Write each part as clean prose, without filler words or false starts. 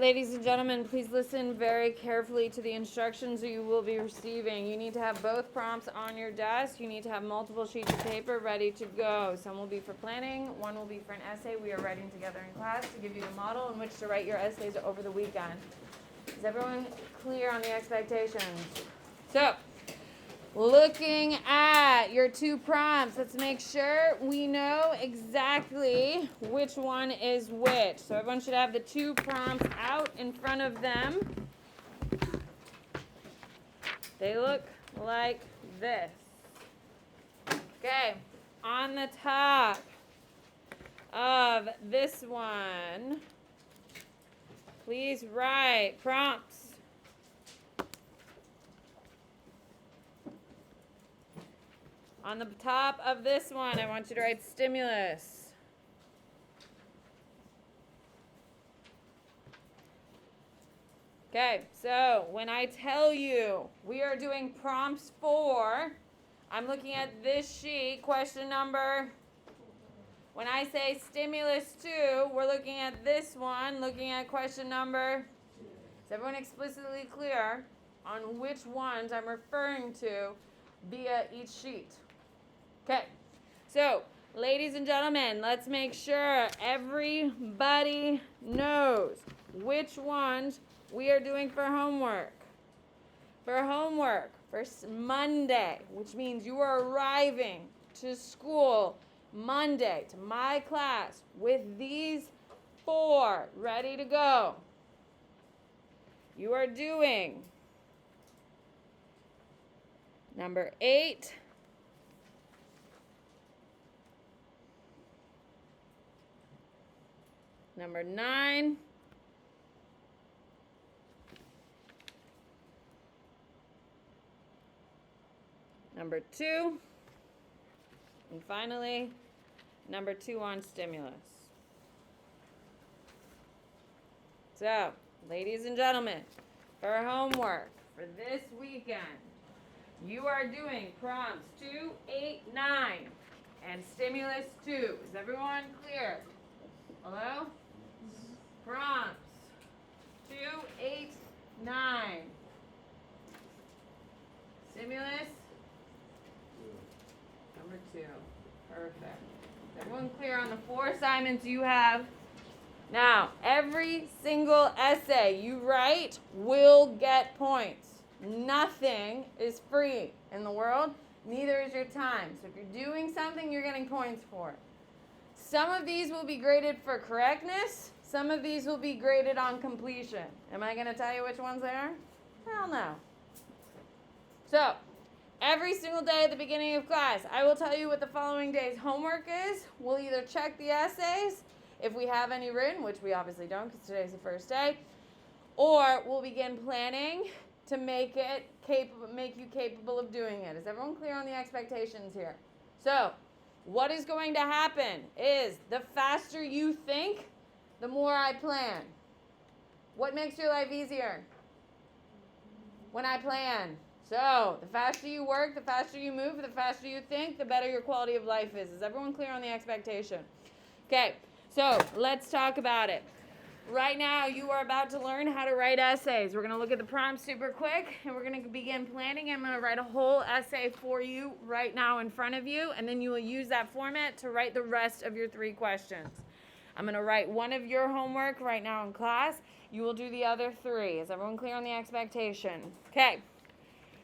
ladies and gentlemen, please listen very carefully to the instructions you will be receiving. You need to have both prompts on your desk. You need to have multiple sheets of paper ready to go. Some will be for planning, one will be for an essay we are writing together in class to give you the model in which to write your essays over the weekend. Is everyone clear on the expectations? So, looking at your two prompts, let's make sure we know exactly which one is which. So everyone should have the two prompts out in front of them. They look like this. Okay, on the top of this one, please write prompts. On the top of this one, I want you to write stimulus. Okay, so when I tell you we are doing prompts 4, I'm looking at this sheet, question number. When I say stimulus 2, we're looking at this one, looking at question number. Is everyone explicitly clear on which ones I'm referring to via each sheet? Okay, so ladies and gentlemen, let's make sure everybody knows which ones we are doing for homework. For homework, for Monday, which means you are arriving to school Monday, to my class, with these 4 ready to go. You are doing number 8, number 9, number 2, and finally, number 2 on stimulus. So, ladies and gentlemen, for homework for this weekend, you are doing prompts 2, 8, 9, and stimulus 2. Is everyone clear? Hello? Prompts 2, 8, 9. Stimulus number 2. Perfect. Is everyone clear on the 4 assignments you have? Now, every single essay you write will get points. Nothing is free in the world, neither is your time. So if you're doing something, you're getting points for it. Some of these will be graded for correctness. Some of these will be graded on completion. Am I going to tell you which ones they are? Hell no. So, every single day at the beginning of class, I will tell you what the following day's homework is. We'll either check the essays, if we have any written, which we obviously don't because today's the first day, or we'll begin planning to make you capable of doing it. Is everyone clear on the expectations here? So, what is going to happen is the faster you think, the more I plan. What makes your life easier? When I plan. So, the faster you work, the faster you move, the faster you think, the better your quality of life is. Is everyone clear on the expectation? Okay, so let's talk about it. Right now, you are about to learn how to write essays. We're going to look at the prompts super quick, and we're going to begin planning. I'm going to write a whole essay for you right now in front of you, and then you will use that format to write the rest of your 3 questions. I'm going to write one of your homework right now in class. You will do the other 3. Is everyone clear on the expectation? Okay.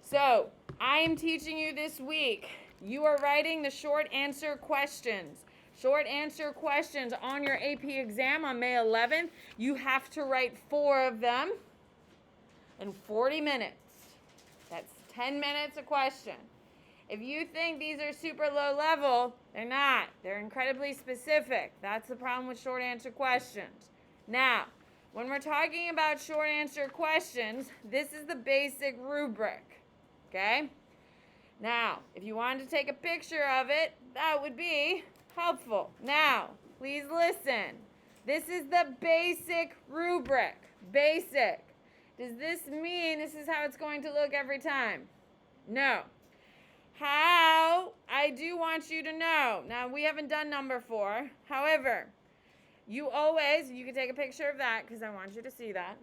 So, I am teaching you this week. You are writing the short answer questions. Short answer questions on your AP exam on May 11th. You have to write 4 of them in 40 minutes. That's 10 minutes a question. If you think these are super low level, they're not. They're incredibly specific. That's the problem with short answer questions. Now, when we're talking about short answer questions, this is the basic rubric. Okay? Now, if you wanted to take a picture of it, that would be helpful. Now, please listen. This is the basic rubric. Basic. Does this mean this is how it's going to look every time? No. How, I do want you to know. Now, we haven't done number 4. However, you always, you can take a picture of that because I want you to see that.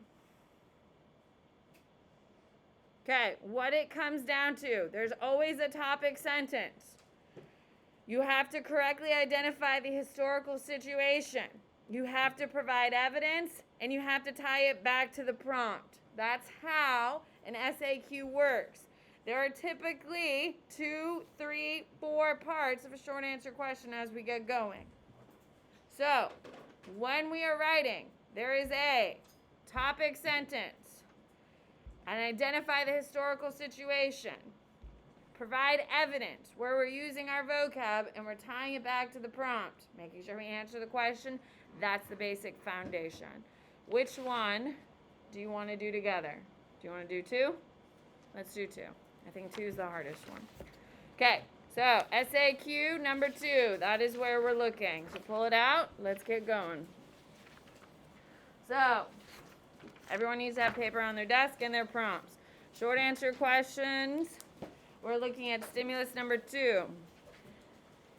Okay, what it comes down to, there's always a topic sentence. You have to correctly identify the historical situation. You have to provide evidence, and you have to tie it back to the prompt. That's how an SAQ works. There are typically 2, 3, 4 parts of a short answer question as we get going. So, when we are writing, there is a topic sentence, and identify the historical situation. Provide evidence where we're using our vocab and we're tying it back to the prompt, making sure we answer the question. That's the basic foundation. Which one do you want to do together? Do you want to do 2? Let's do 2. I think 2 is the hardest one. Okay, so SAQ number 2. That is where we're looking. So pull it out. Let's get going. So, everyone needs to have paper on their desk and their prompts. Short answer questions. We're looking at stimulus number 2.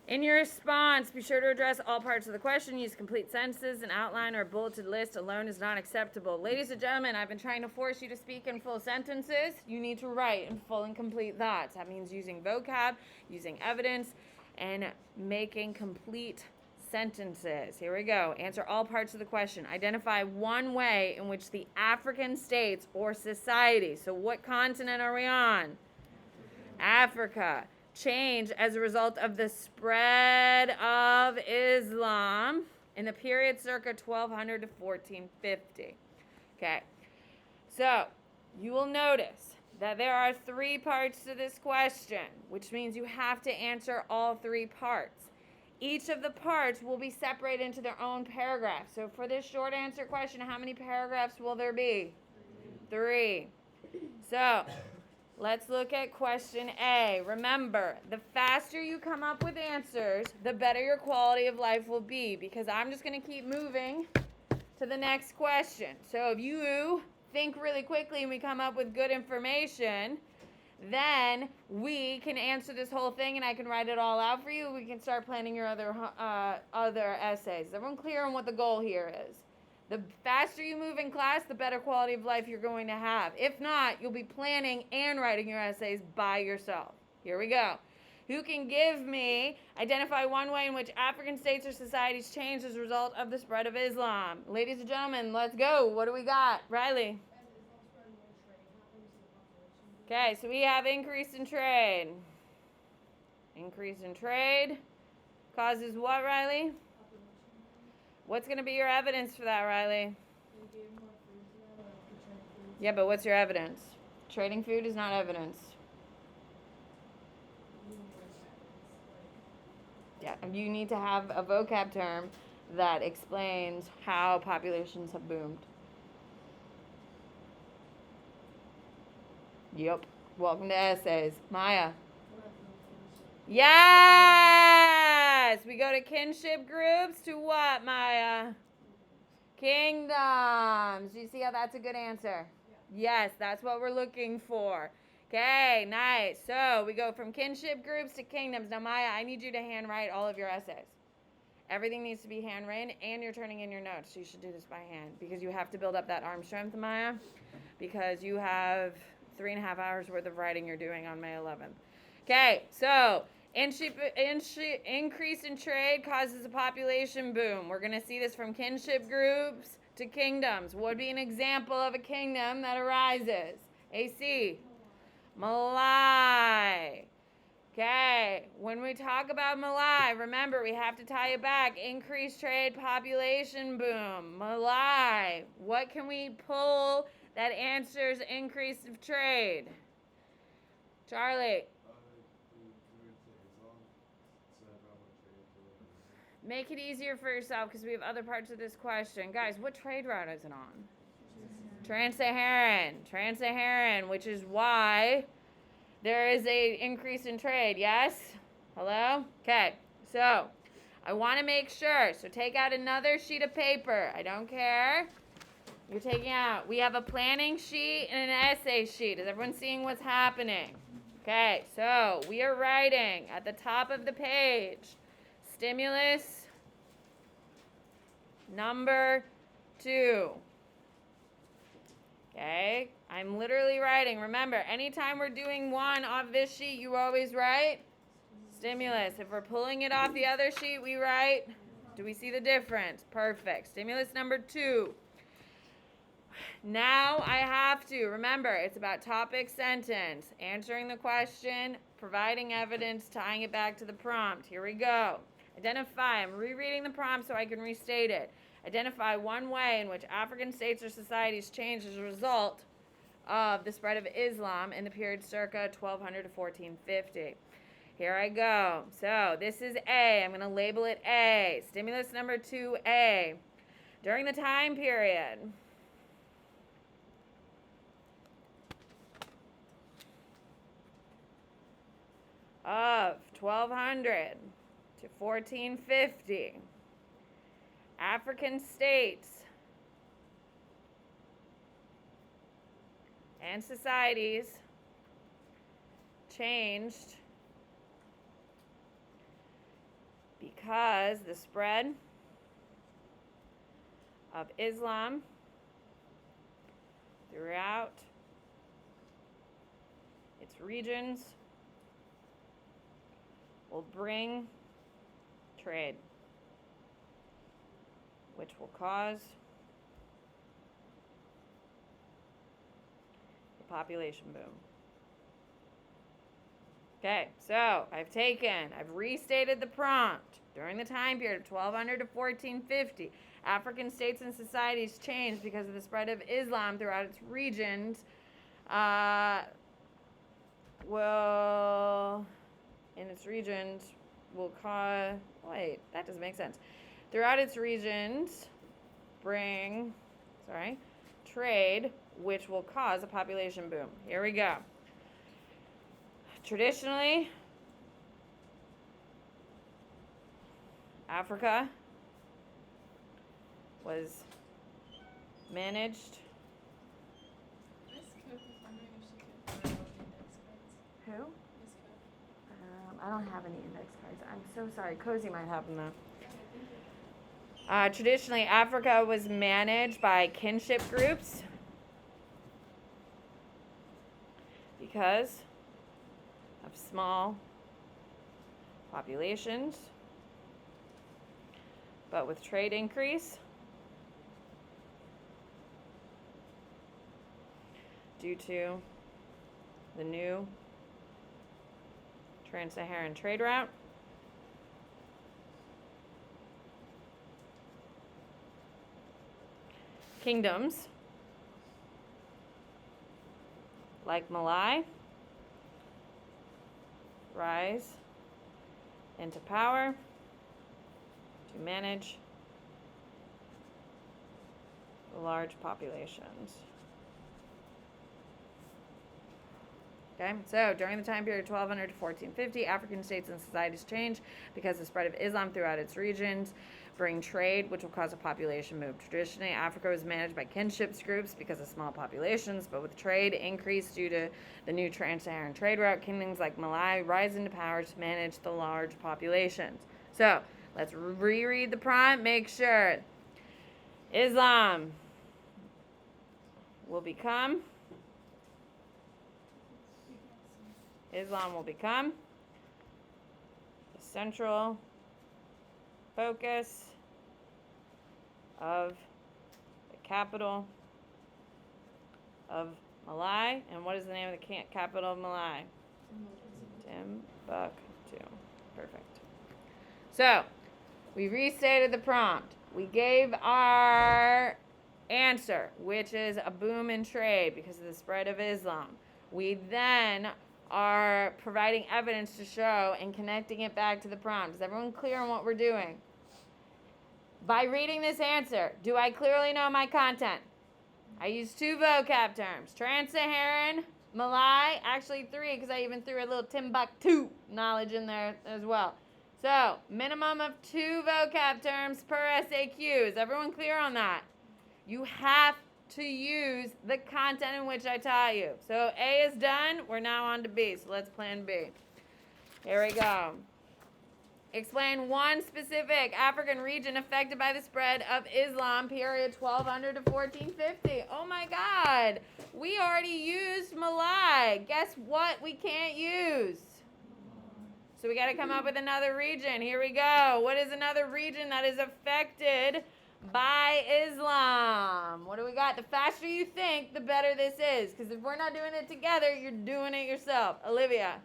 In your response, be sure to address all parts of the question. Use complete sentences. An outline or bulleted list alone is not acceptable. Ladies and gentlemen, I've been trying to force you to speak in full sentences. You need to write in full and complete thoughts. That means using vocab, using evidence, and making complete sentences. Here we go. Answer all parts of the question. Identify one way in which the African states or society, so what continent are we on? Africa, change as a result of the spread of Islam in the period circa 1200 to 1450. Okay, so you will notice that there are 3 parts to this question, which means you have to answer all 3 parts. Each of the parts will be separated into their own paragraphs. So for this short answer question, how many paragraphs will there be? 3. So let's look at question A. Remember, the faster you come up with answers, the better your quality of life will be, because I'm just going to keep moving to the next question. So if you think really quickly and we come up with good information, then we can answer this whole thing and I can write it all out for you. We can start planning your other essays. Is everyone clear on what the goal here is? The faster you move in class, the better quality of life you're going to have. If not, you'll be planning and writing your essays by yourself. Here we go. Who can give me, identify one way in which African states or societies changed as a result of the spread of Islam? Ladies and gentlemen, let's go. What do we got? Riley. Okay, so we have increase in trade. Increase in trade causes what, Riley? What's going to be your evidence for that, Riley? Yeah, but what's your evidence? Trading food is not evidence. Yeah, you need to have a vocab term that explains how populations have boomed. Yep. Welcome to essays. Maya. Yes! We go to kinship groups to what, Maya? Kingdoms. Do you see how that's a good answer? Yeah. Yes, that's what we're looking for. Okay, nice. So we go from kinship groups to kingdoms. Now, Maya, I need you to handwrite all of your essays. Everything needs to be handwritten, and you're turning in your notes. So you should do this by hand because you have to build up that arm strength, Maya, because you have 3.5 hours worth of writing you're doing on May 11th. Okay, so increase in trade causes a population boom. We're going to see this from kinship groups to kingdoms. What would be an example of a kingdom that arises? AC. Malay. Okay, when we talk about Malay, remember we have to tie it back. Increased trade, population boom. Malay. What can we pull that answers increase of trade? Charlie. Make it easier for yourself because we have other parts of this question. Guys, what trade route is it on? Trans-Saharan. Trans-Saharan, which is why there is an increase in trade. Yes? Hello? Okay, so I want to make sure. So take out another sheet of paper. I don't care. You're taking out. We have a planning sheet and an essay sheet. Is everyone seeing what's happening? Okay, so we are writing at the top of the page. Stimulus number 2. Okay, I'm literally writing. Remember, anytime we're doing one off this sheet, you always write stimulus. If we're pulling it off the other sheet, we write, do we see the difference? Perfect. Stimulus number 2. Now I have to, remember, it's about topic sentence, answering the question, providing evidence, tying it back to the prompt. Here we go. Identify, I'm rereading the prompt so I can restate it. Identify one way in which African states or societies changed as a result of the spread of Islam in the period circa 1200 to 1450. Here I go. So this is A. I'm going to label it A. Stimulus number 2A. During the time period of 1200 to 1450, African states and societies changed because the spread of Islam throughout its regions will bring trade, which will cause a population boom. Okay, so I've restated the prompt. During the time period of 1200 to 1450, African states and societies changed because of the spread of Islam throughout its regions. Will cause, wait, that doesn't make sense. Throughout its regions, bring, trade, which will cause a population boom. Here we go. Traditionally, Africa was managed. Miss Cook was wondering if she could borrow index cards. Who? Miss Cook. I don't have any index cards. I'm so sorry. Cozy might have them though. Okay, thank you. Traditionally, Africa was managed by kinship groups because of small populations, but with trade increase due to the new trans-Saharan trade route, kingdoms like Malay rise into power to manage the large populations. Okay, so during the time period 1200 to 1450, African states and societies changed because the spread of Islam throughout its regions bring trade, which will cause a population move. Traditionally, Africa was managed by kinships groups because of small populations, but with trade increased due to the new trans-Saharan trade route, kingdoms like Malay rise into power to manage the large populations. So let's reread the prompt. Make sure Islam will become the central focus of the capital of Malay. And what is the name of the capital of Malay? Timbuktu. Perfect. So, we restated the prompt. We gave our answer, which is a boom in trade because of the spread of Islam. We then are providing evidence to show and connecting it back to the prompt. Is everyone clear on what we're doing? By reading this answer, do I clearly know my content? I used 2 vocab terms. Trans-Saharan, Malay, actually 3 because I even threw a little Timbuktu knowledge in there as well. So, minimum of 2 vocab terms per SAQ. Is everyone clear on that? You have to use the content in which I taught you. So A is done. We're now on to B. So let's plan B. Here we go. Explain one specific African region affected by the spread of Islam, period 1200 to 1450. Oh my God. We already used Malay. Guess what we can't use? So we got to come up with another region. Here we go. What is another region that is affected by Islam? What do we got? The faster you think, the better this is. Because if we're not doing it together, you're doing it yourself. Olivia.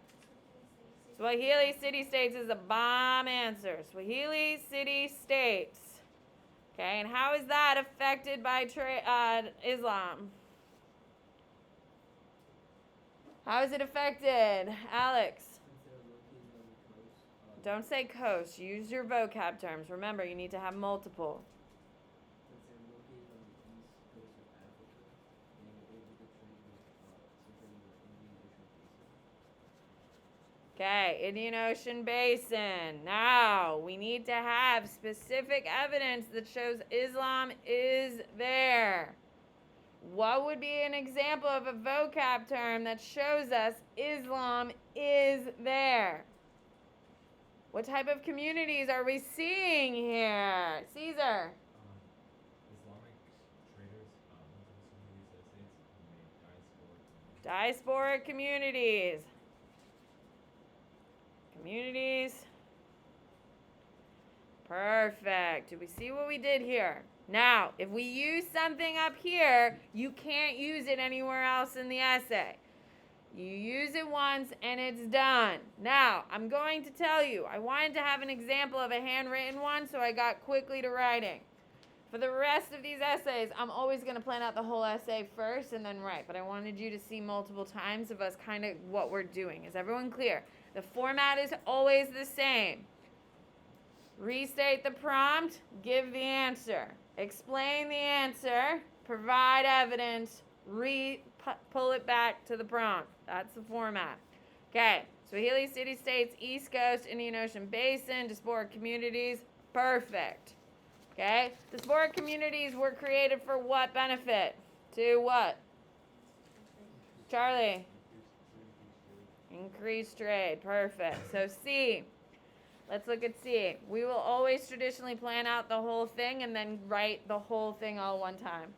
Swahili city-states is a bomb answer. Swahili city-states. Okay, and how is that affected by Islam? How is it affected? Alex? Don't say coast. Use your vocab terms. Remember, you need to have multiple. Okay, Indian Ocean Basin. Now, we need to have specific evidence that shows Islam is there. What would be an example of a vocab term that shows us Islam is there? What type of communities are we seeing here? Caesar. Islamic traders made Diasporic communities. Communities. Perfect. Do we see what we did here? Now, if we use something up here, you can't use it anywhere else in the essay. You use it once and it's done. Now, I'm going to tell you, I wanted to have an example of a handwritten one, so I got quickly to writing. For the rest of these essays, I'm always going to plan out the whole essay first and then write. But I wanted you to see multiple times of us kind of what we're doing. Is everyone clear? The format is always the same. Restate the prompt, give the answer. Explain the answer, provide evidence, pull it back to the prompt. That's the format. Okay, Swahili city-states, East Coast, Indian Ocean Basin, diasporic communities, perfect. Okay, diasporic communities were created for what benefit? To what? Charlie? Increased trade, perfect. So C. Let's look at C. We will always traditionally plan out the whole thing and then write the whole thing all one time.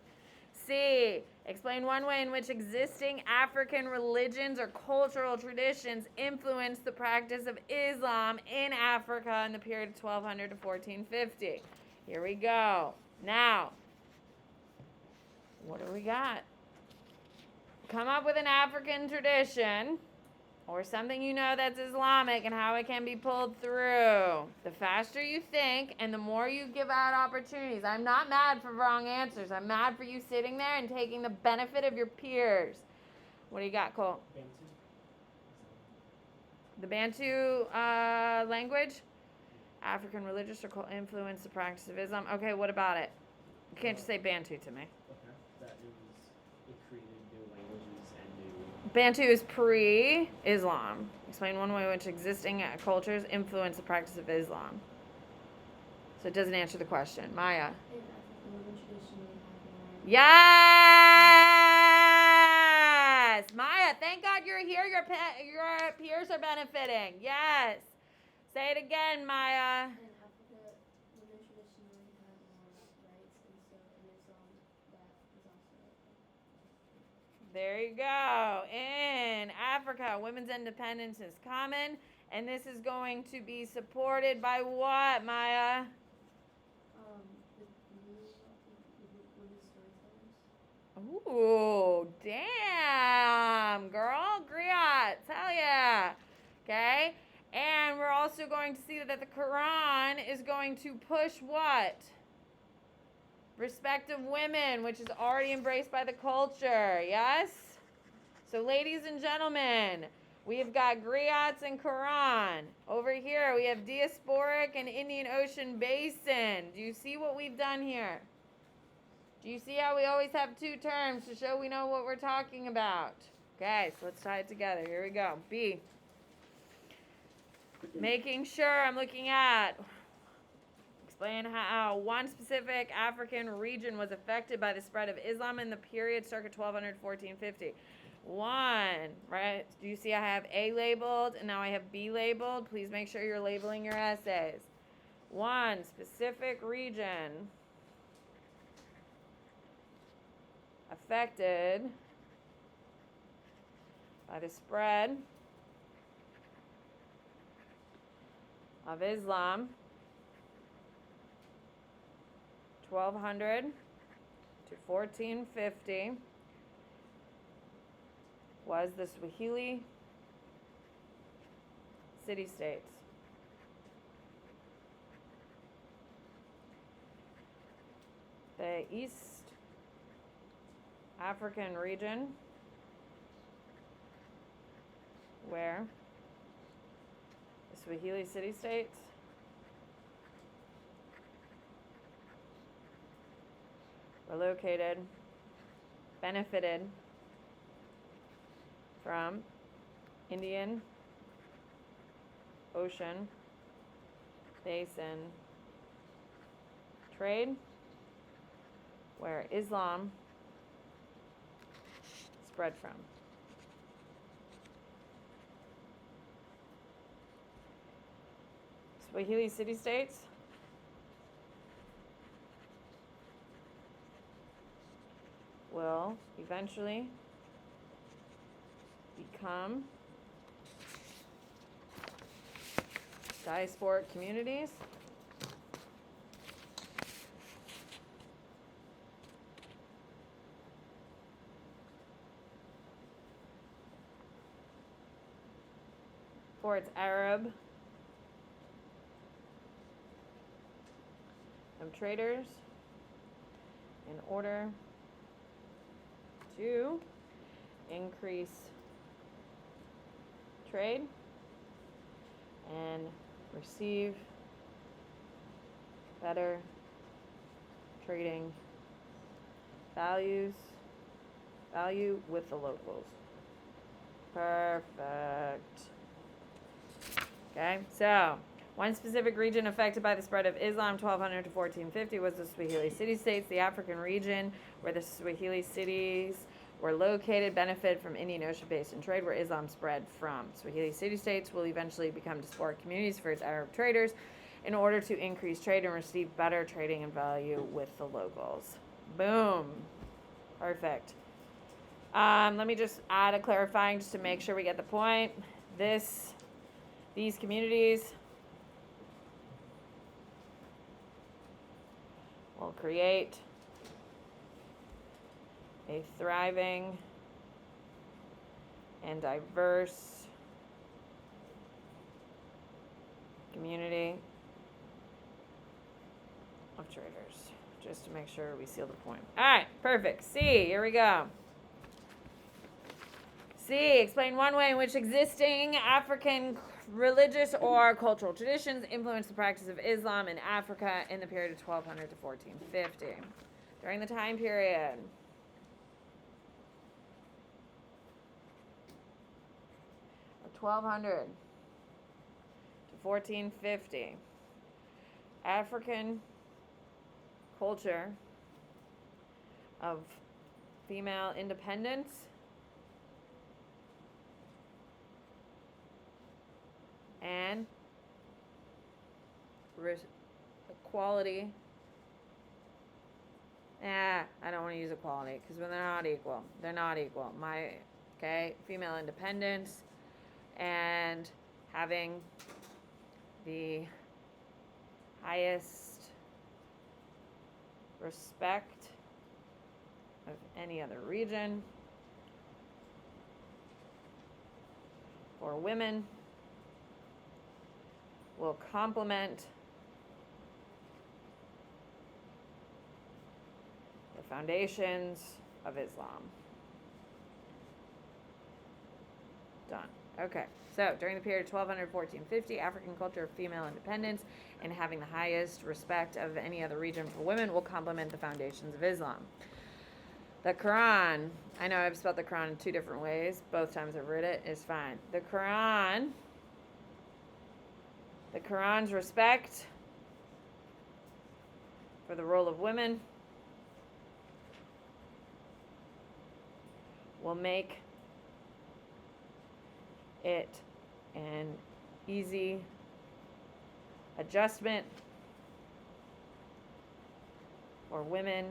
C. Explain one way in which existing African religions or cultural traditions influenced the practice of Islam in Africa in the period of 1200 to 1450. Here we go. Now, what do we got? Come up with an African tradition or something you know that's Islamic and how it can be pulled through. The faster you think and the more you give out opportunities. I'm not mad for wrong answers. I'm mad for you sitting there and taking the benefit of your peers. What do you got, Cole? The Bantu language? African religious or cultural influence the practice of Islam. Okay, what about it? You can't just say Bantu to me. Okay. That it created new languages and new... Bantu is pre-Islam. Explain one way in which existing cultures influence the practice of Islam. So it doesn't answer the question. Maya. Yes! Maya, thank God you're here. Your peers are benefiting. Yes. Say it again, Maya. In Africa, women traditionally had more rights, and so in Islam, that is also. There you go. In Africa, women's independence is common, and this is going to be supported by what, Maya? Women's storytellers. Ooh, damn, girl. Griot. Hell yeah. Okay. And we're also going to see that the Quran is going to push what? Respect of women, which is already embraced by the culture. Yes? So, ladies and gentlemen, we've got griots and Quran. Over here, we have diasporic and Indian Ocean Basin. Do you see what we've done here? Do you see how we always have two terms to show we know what we're talking about? Okay, so let's tie it together. Here we go. B. Making sure I'm looking at. Explain how one specific African region was affected by the spread of Islam in the period circa 1200 1450. 1, right? Do you see I have A labeled and now I have B labeled? Please make sure you're labeling your essays. 1, specific region affected by the spread of Islam, 1200 to 1450, was the Swahili city-states. The East African region, where the Swahili city-states were located, benefited from Indian Ocean Basin trade, where Islam spread from. Swahili city-states will eventually become diasporic communities for its Arab traders in order to increase trade and receive better trading value with the locals. Perfect. Okay, so one specific region affected by the spread of Islam 1200 to 1450 was the Swahili city-states. The African region where the Swahili cities were located benefited from Indian Ocean Basin trade where Islam spread from. Swahili city-states will eventually become diasporic communities for its Arab traders in order to increase trade and receive better trading and value with the locals. Boom. Perfect. Let me just add a clarifying just to make sure we get the point. These communities will create a thriving and diverse community of traders. Just to make sure we seal the point. All right, perfect. C, here we go. C, explain one way in which existing African religious or cultural traditions influenced the practice of Islam in Africa in the period of 1200 to 1450. During the time period of 1200 to 1450, African culture of female independence and equality. I don't want to use equality because when they're not equal, they're not equal. Female independence and having the highest respect of any other region for women will complement the foundations of Islam. Done. Okay. So, during the period 1200 1450, African culture of female independence and having the highest respect of any other region for women will complement the foundations of Islam. The Quran, I know I've spelled the Quran in two different ways. Both times I've read it, is fine. The Quran's respect for the role of women will make it an easy adjustment for women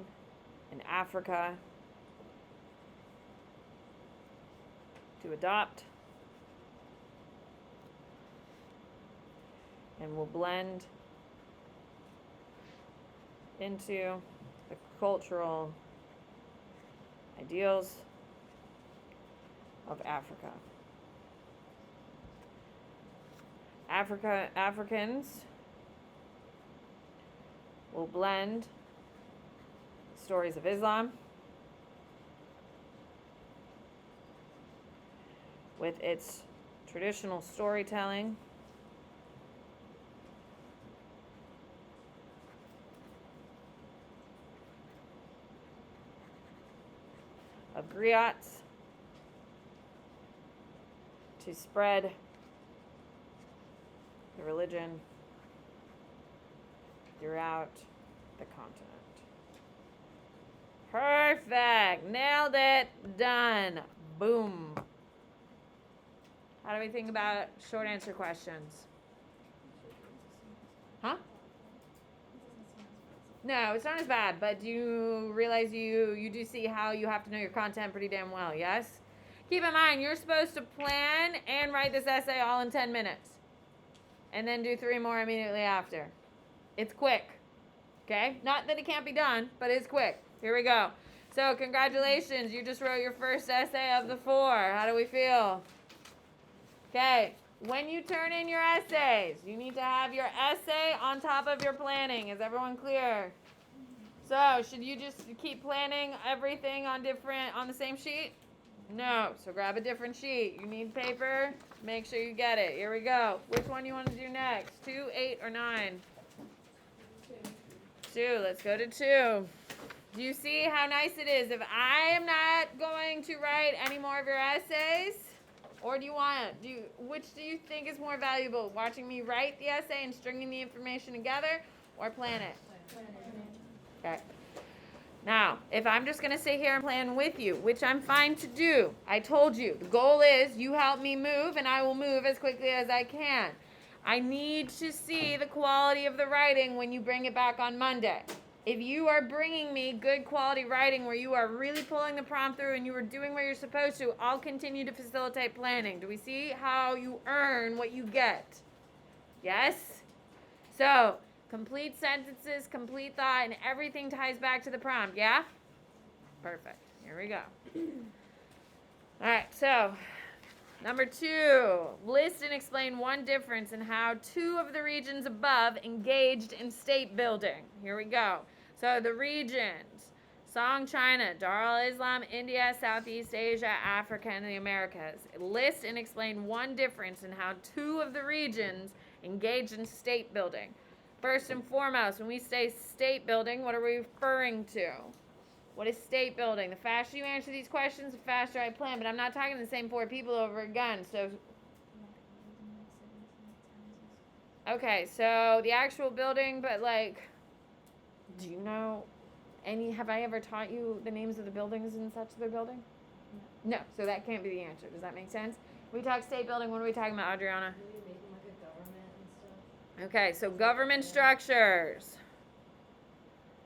in Africa to adopt and will blend into the cultural ideals of Africa. Africans will blend stories of Islam with its traditional storytelling of griots to spread the religion throughout the continent. Perfect. Nailed it. Done. Boom. How do we think about short answer questions? Huh? No, it's not as bad, but do you realize you do see how you have to know your content pretty damn well, yes? Keep in mind, you're supposed to plan and write this essay all in 10 minutes. And then do 3 more immediately after. It's quick. Okay? Not that it can't be done, but it's quick. Here we go. So, congratulations. You just wrote your first essay of the 4. How do we feel? Okay. When you turn in your essays, you need to have your essay on top of your planning. Is everyone clear? So, should you just keep planning everything on the same sheet? No. So, grab a different sheet. You need paper. Make sure you get it. Here we go. Which one you want to do next? 2, 8, or 9? 2. Let's go to 2. Do you see how nice it is? If I am not going to write any more of your essays, or which do you think is more valuable? Watching me write the essay and stringing the information together, or plan it? Okay. Now, if I'm just going to sit here and plan with you, which I'm fine to do, I told you, the goal is you help me move and I will move as quickly as I can. I need to see the quality of the writing when you bring it back on Monday. If you are bringing me good quality writing where you are really pulling the prompt through and you are doing what you're supposed to, I'll continue to facilitate planning. Do we see how you earn what you get? Yes? So, complete sentences, complete thought, and everything ties back to the prompt, yeah? Perfect. Here we go. All right, so number 2, list and explain one difference in how 2 of the regions above engaged in state building. Here we go. So the regions: Song China, Darul Islam, India, Southeast Asia, Africa, and the Americas. List and explain one difference in how 2 of the regions engaged in state building. First and foremost, when we say state building, what are we referring to? What is state building? The faster you answer these questions, the faster I plan. But I'm not talking to the same 4 people over again. So, okay, so the actual building, but like, do you know have I ever taught you the names of the buildings in such their building? No, so that can't be the answer. Does that make sense? When we talk state building, what are we talking about, Adriana? Okay, so government structures.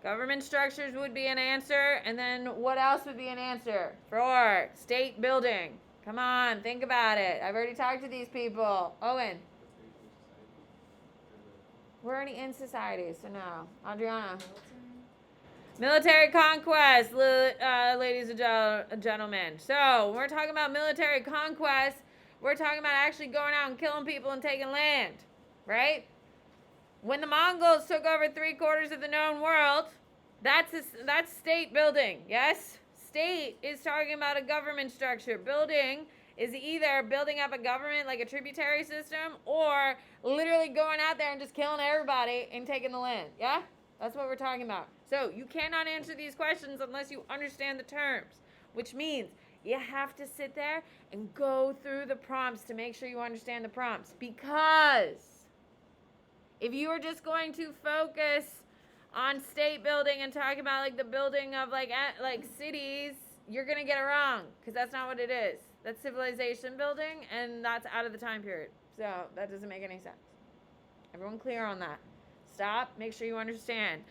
Government structures would be an answer, and then what else would be an answer for state building? Come on, think about it. I've already talked to these people. Owen. We're already in society, so no. Adriana. Military conquest, ladies and gentlemen. So, when we're talking about military conquest, we're talking about actually going out and killing people and taking land, right? When the Mongols took over 3/4 of the known world, that's state building, yes? State is talking about a government structure. Building is either building up a government like a tributary system or literally going out there and just killing everybody and taking the land, yeah? That's what we're talking about. So you cannot answer these questions unless you understand the terms, which means you have to sit there and go through the prompts to make sure you understand the prompts. Because if you are just going to focus on state building and talk about like the building of like cities, you're going to get it wrong because that's not what it is. That's civilization building, and that's out of the time period. So that doesn't make any sense. Everyone clear on that? Stop. Make sure you understand.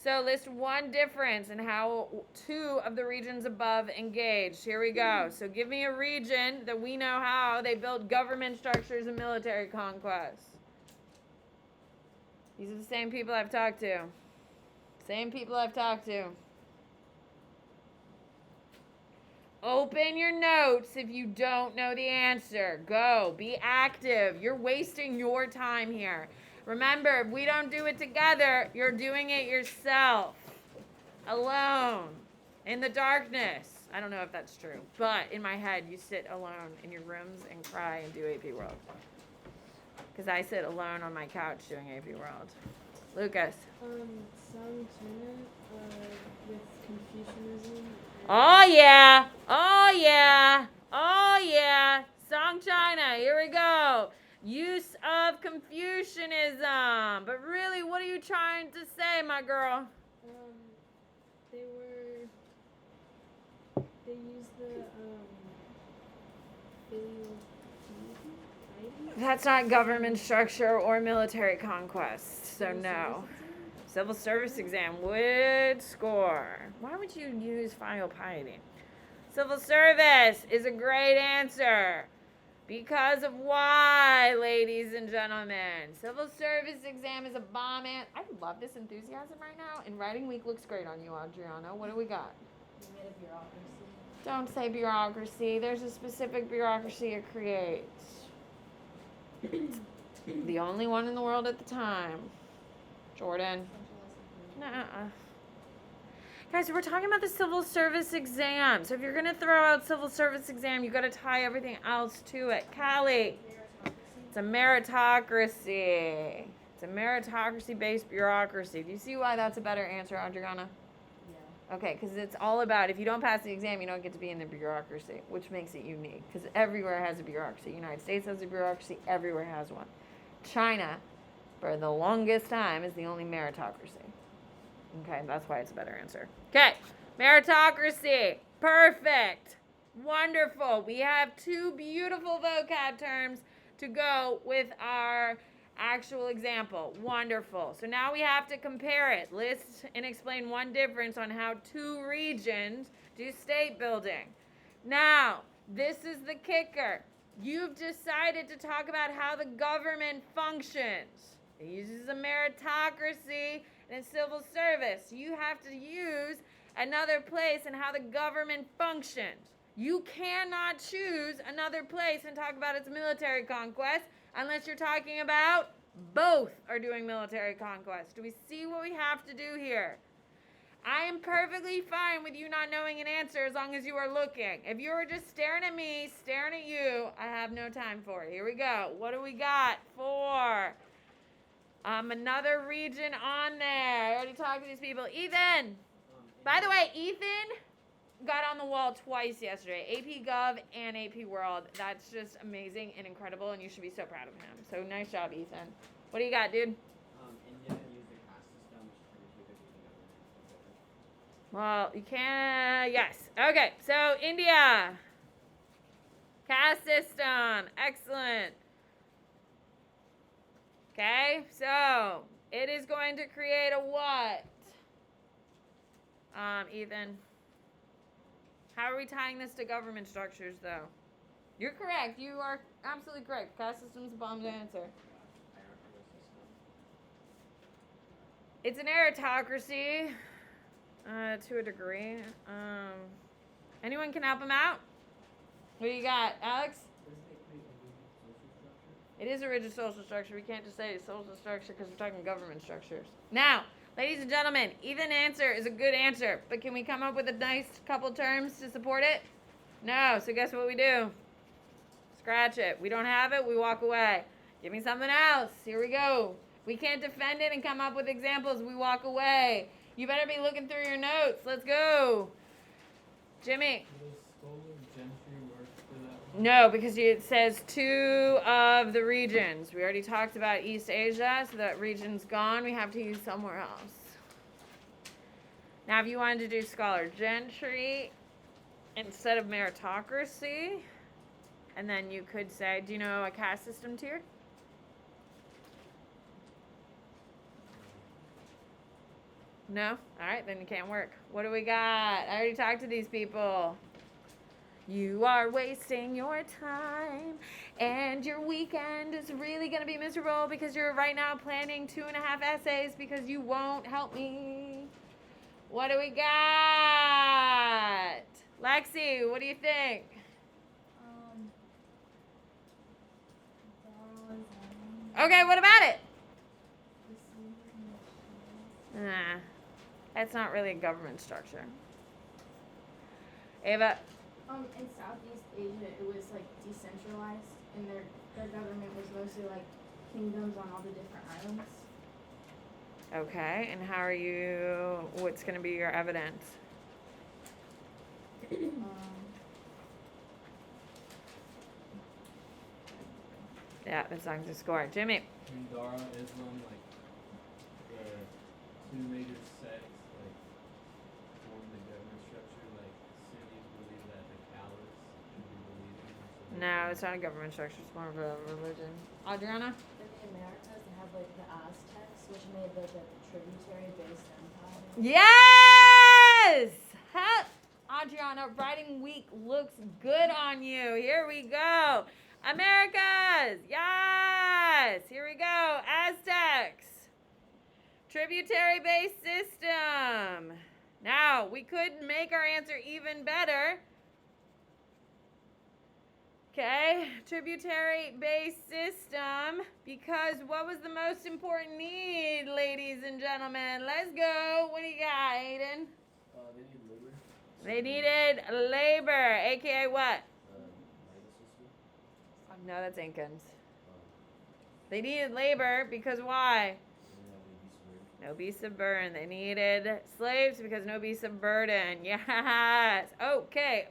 So list one difference in how 2 of the regions above engaged. Here we go. So give me a region that we know how they built government structures and military conquest. These are the same people I've talked to. Same people I've talked to. Open your notes if you don't know the answer. Go. Be active. You're wasting your time here. Remember, if we don't do it together, you're doing it yourself. Alone. In the darkness. I don't know if that's true. But in my head, you sit alone in your rooms and cry and do AP World. Because I sit alone on my couch doing AP World. Lucas. Some China, with Confucianism. Oh yeah. Oh yeah. Oh yeah. Song China. Here we go. Use of Confucianism. But really, what are you trying to say, my girl? They used the, filial piety? That's not government structure or military conquest. So no. Civil service exam would score. Why would you use filial piety? Civil service is a great answer. Because of why, ladies and gentlemen? Civil service exam is a bomb. I love this enthusiasm right now. And writing week looks great on you, Adriana. What do we got? You made a bureaucracy. Don't say bureaucracy. There's a specific bureaucracy it creates. The only one in the world at the time. Jordan. Nuh-uh. Guys, we're talking about the civil service exam. So if you're going to throw out civil service exam, you got to tie everything else to it. Callie. It's a meritocracy. It's a meritocracy-based bureaucracy. Do you see why that's a better answer, Adriana? Yeah. Okay, because it's all about if you don't pass the exam, you don't get to be in the bureaucracy, which makes it unique. Because everywhere has a bureaucracy. United States has a bureaucracy. Everywhere has one. China, for the longest time, is the only meritocracy. Okay, that's why it's a better answer. Okay, meritocracy. Perfect. Wonderful. We have 2 beautiful vocab terms to go with our actual example. Wonderful. So now we have to compare it. List and explain one difference on how 2 regions do state building. Now, this is the kicker. You've decided to talk about how the government functions. It uses a meritocracy and civil service. You have to use another place and how the government functions. You cannot choose another place and talk about its military conquest unless you're talking about both are doing military conquest. Do we see what we have to do here? I am perfectly fine with you not knowing an answer as long as you are looking. If you were just staring at me, staring at you, I have no time for it. Here we go. What do we got for another region on there? I already talked to these people. Ethan. By the way, Ethan got on the wall twice yesterday. AP Gov and AP World. That's just amazing and incredible, and you should be so proud of him. So nice job, Ethan. What do you got, dude? India used the caste system, which technically they're using government. Well, you can, yes. Okay, so India. Caste system. Excellent. Okay, so it is going to create a what? Ethan. How are we tying this to government structures, though? You're correct. You are absolutely correct. Caste system is a bombed answer. It's an aristocracy, to a degree. Anyone can help him out? What do you got, Alex? It is a rigid social structure. We can't just say it's social structure because we're talking government structures. Now, ladies and gentlemen, even answer is a good answer, but can we come up with a nice couple terms to support it? No, so guess what we do? Scratch it. We don't have it, we walk away. Give me something else. Here we go. We can't defend it and come up with examples. We walk away. You better be looking through your notes. Let's go. Jimmy. No, because it says 2 of the regions. We already talked about East Asia, so that region's gone. We have to use somewhere else. Now, if you wanted to do scholar gentry, instead of meritocracy, and then you could say, do you know a caste system tier? No? Alright, then you can't work. What do we got? I already talked to these people. You are wasting your time, and your weekend is really going to be miserable because you're right now planning 2.5 essays because you won't help me. What do we got? Lexi, what do you think? Okay, what about it? Nah, that's not really a government structure. Ava? In Southeast Asia, it was like decentralized, and their government was mostly like kingdoms on all the different islands. Okay, and how are you, what's going to be your evidence? Yeah, that song's a score. Jimmy? Dara, Islam, like the two major sects, like form the government structure. Like Sunnis believe that the caliphs should be believing. So No, it's not a government structure, it's more of a religion. Adriana? In the Americas, they have like the Aztecs, which made like a tributary-based empire. Yes! Adriana, writing week looks good on you. Here we go. Americas! Yes! Here we go. Aztecs. Tributary-based system. Now, we could make our answer even better. Okay, tributary-based system, because what was the most important need, ladies and gentlemen? Let's go. What do you got, Aiden? They need labor. They needed labor, aka what? Legal system. No, that's Incans. They needed labor because why? No beasts of burden. They needed slaves because no beasts of burden. Yes. Okay.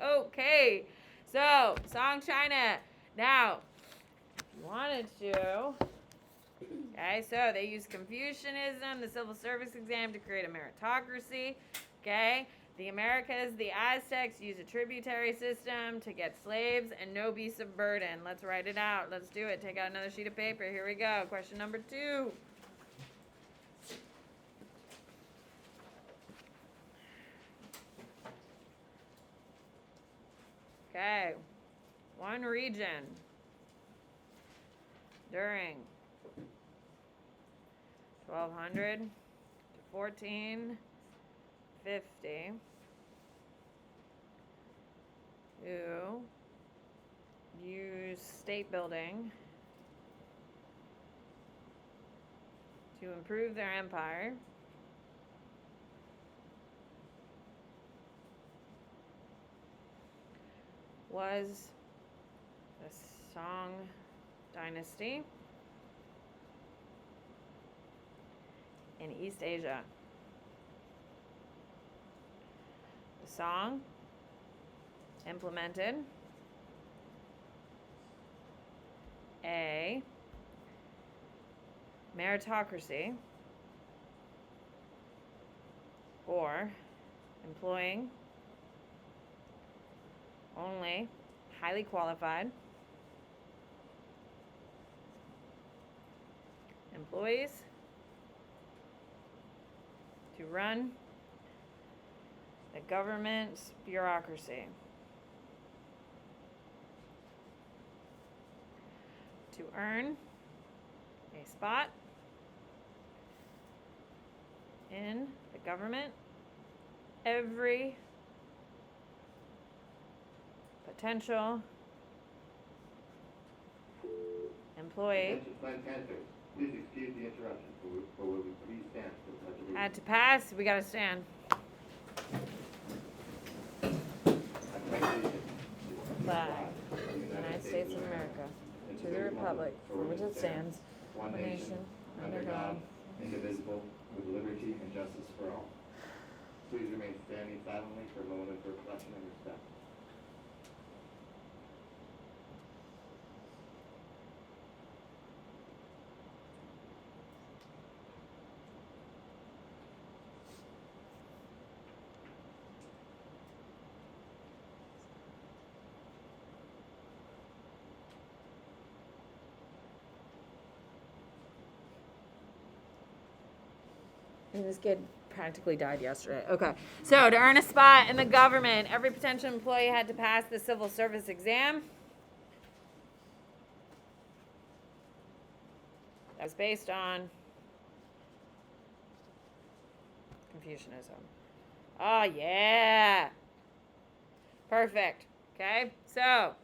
So, Song China. Now, if you wanted to. Okay, so they used Confucianism, the civil service exam to create a meritocracy. Okay, the Americas, the Aztecs used a tributary system to get slaves and no beasts of burden. Let's write it out. Let's do it. Take out another sheet of paper. Here we go. Question number 2. Okay, one region during 1200 to 1450 to use state building to improve their empire. Was the Song Dynasty in East Asia. The Song implemented a meritocracy or employing only highly qualified employees to run the government's bureaucracy. To earn a spot in the government, every potential employee Please excuse the interruption, for will we please stand for the pledge of allegiance? had to pass. We gotta stand. I pledge allegiance to the Flag flag of the United States of America, and to the republic for which it stands, one nation, under God, indivisible, with liberty and justice for all. Please remain standing silently for a moment of reflection and respect. And this kid practically died yesterday. Okay. So, to earn a spot in the government, every potential employee had to pass the civil service exam. That was based on Confucianism. Oh, yeah. Perfect. Okay. So,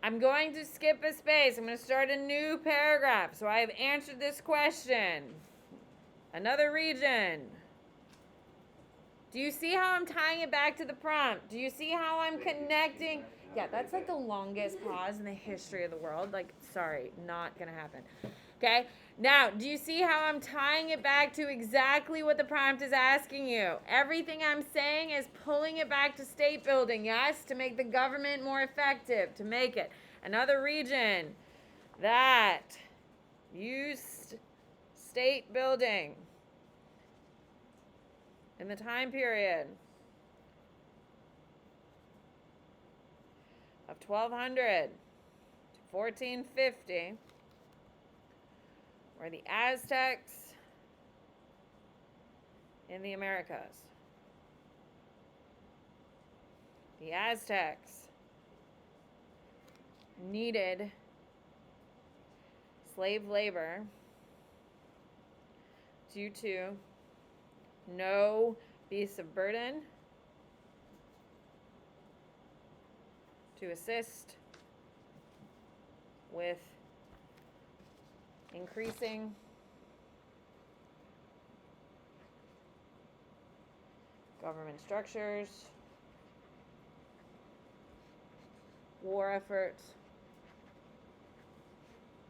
I'm going to skip a space. I'm going to start a new paragraph. So, I have answered this question. Another region. Do you see how I'm tying it back to the prompt? Do you see how I'm connecting? Yeah, that's like the longest pause in the history of the world. Like, sorry, not gonna happen. Okay? Now, do you see how I'm tying it back to exactly what the prompt is asking you? Everything I'm saying is pulling it back to state building, yes? To make the government more effective, to make it another region that used state building in the time period of 1200 to 1450 were the Aztecs in the Americas. The Aztecs needed slave labor due to no beasts of burden to assist with increasing government structures, war efforts,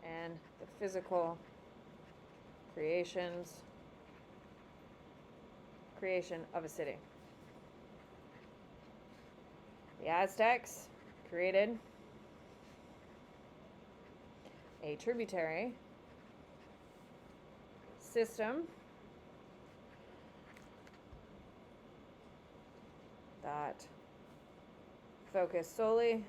and the physical creation of a city. The Aztecs created a tributary system that focused solely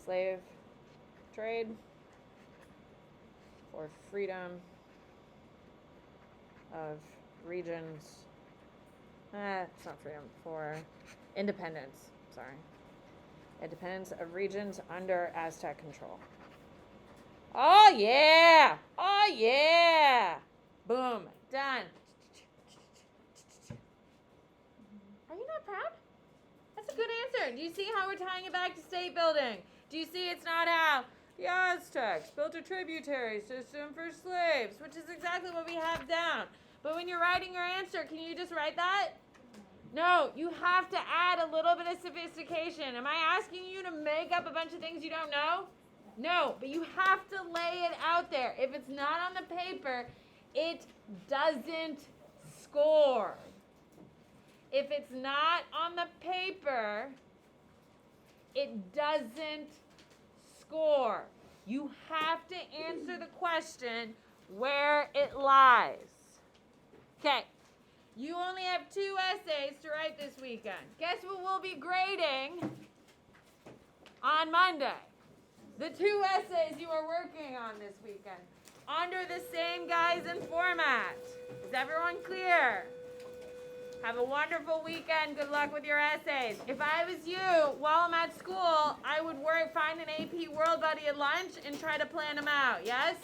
slave trade for freedom of regions. It's not freedom, for independence. Sorry. Independence of regions under Aztec control. Oh, yeah. Oh, yeah. Boom. Done. Are you not proud? That's a good answer. Do you see how we're tying it back to state building? Do you see it's not how the Aztecs built a tributary system for slaves, which is exactly what we have down. But when you're writing your answer, can you just write that? No, you have to add a little bit of sophistication. Am I asking you to make up a bunch of things you don't know? No, but you have to lay it out there. If it's not on the paper, it doesn't score. If it's not on the paper, it doesn't score. You have to answer the question where it lies. Okay, you only have 2 essays to write this weekend. Guess what we'll be grading on Monday? The 2 essays you are working on this weekend under the same guise and format. Is everyone clear? Have a wonderful weekend. Good luck with your essays. If I was you, while I'm at school, I would find an AP World Buddy at lunch and try to plan them out, yes?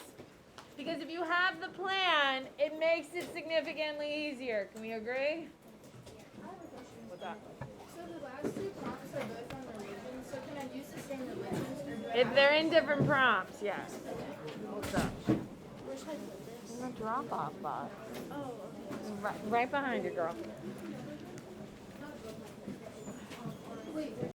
Because if you have the plan, it makes it significantly easier. Can we agree? I have a question. What's up? So the last 2 prompts are both on the region, so can I use the same religions or do I If have they're in different prompts, yes. What's up? Where should I put this? In the drop-off box. Oh, okay. Right behind you, girl. Wait,